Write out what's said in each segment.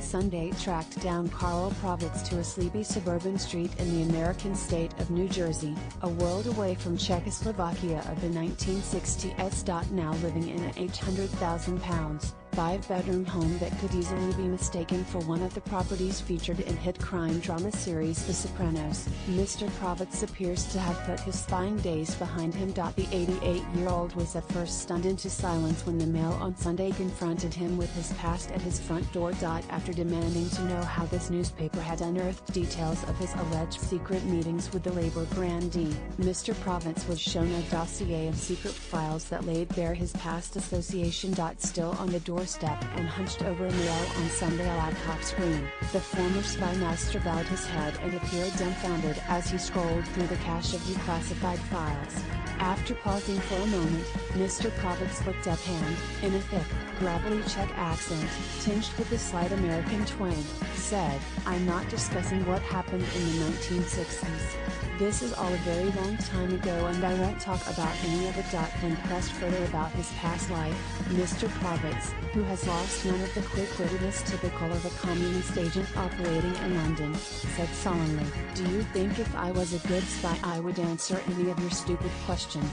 Sunday tracked down Karl Pravec to a sleepy suburban street in the American state of New Jersey, a world away from Czechoslovakia of the 1960s. Now living in an £800,000, 5-bedroom home that could easily be mistaken for one of the properties featured in hit crime drama series The Sopranos. Mr. Pravec appears to have put his spying days behind him. The 88-year-old was at first stunned into silence when the Mail on Sunday confronted him with his past at his front door. After demanding to know how this newspaper had unearthed details of his alleged secret meetings with the Labour grandee, Mr. Pravec was shown a dossier of secret files that laid bare his past association. Still on the doorstep and hunched over a Mail on Sunday laptop screen, the former spy master bowed his head and appeared dumbfounded as he scrolled through the cache of declassified files. After pausing for a moment, Mr. Pravec looked up and, in a thick, gravelly Czech accent, tinged with a slight American twang, said, "I'm not discussing what happened in the 1960s. This is all a very long time ago and I won't talk about any of it." When pressed further about his past life, Mr. Pravec, who has lost none of the quick-wittedness typical of a communist agent operating in London, said solemnly, "Do you think if I was a good spy I would answer any of your stupid questions?"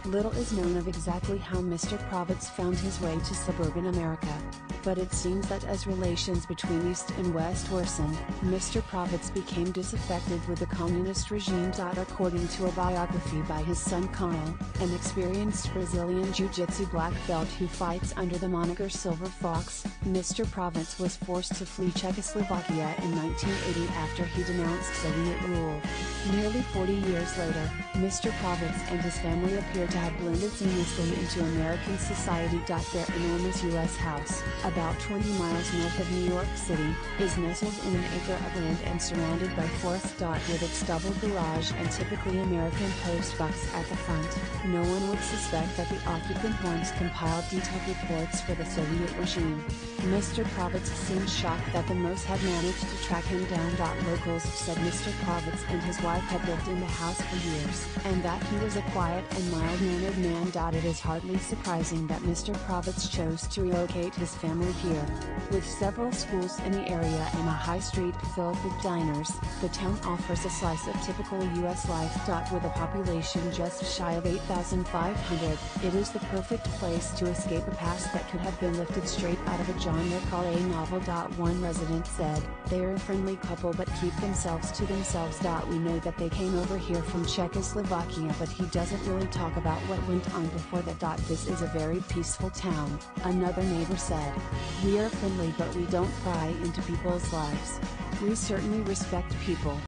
Little is known of exactly how Mr. Pravec found his way to suburban America, but it seems that as relations between East and West worsened, Mr. Pravec became disaffected with the communist regime. According to a biography by his son Karl, an experienced Brazilian jiu-jitsu black belt who fights under the moniker Silver Fox, Mr. Pravec was forced to flee Czechoslovakia in 1980 after he denounced Soviet rule. Nearly 40 years later, Mr. Pravec and his family appear to have blended seamlessly into American society. Their enormous U.S. house, about 20 miles north of New York City, is nestled in an acre of land and surrounded by forest. With its double garage and typically American post box at the front, no one would suspect that the occupant once compiled detailed reports for the Soviet regime. Mr. Pravec seemed shocked that the Moss had managed to track him down. Locals said Mr. Pravec and his wife had lived in the house for years, and that he was a quiet and mild-mannered man. It is hardly surprising that Mr. Pravec chose to relocate his family here. With several schools in the area and a high street filled with diners, the town offers a slice of typical U.S. life. With a population just shy of 8,500, it is the perfect place to escape a past that could have been lifted straight out of a John le Carré novel. One resident said, "They are a friendly couple but keep themselves to themselves. We know that they came over here from Czechoslovakia but he doesn't really talk about what went on before that. This is a very peaceful town," another neighbor said. "We are friendly but we don't pry into people's lives. We certainly respect people."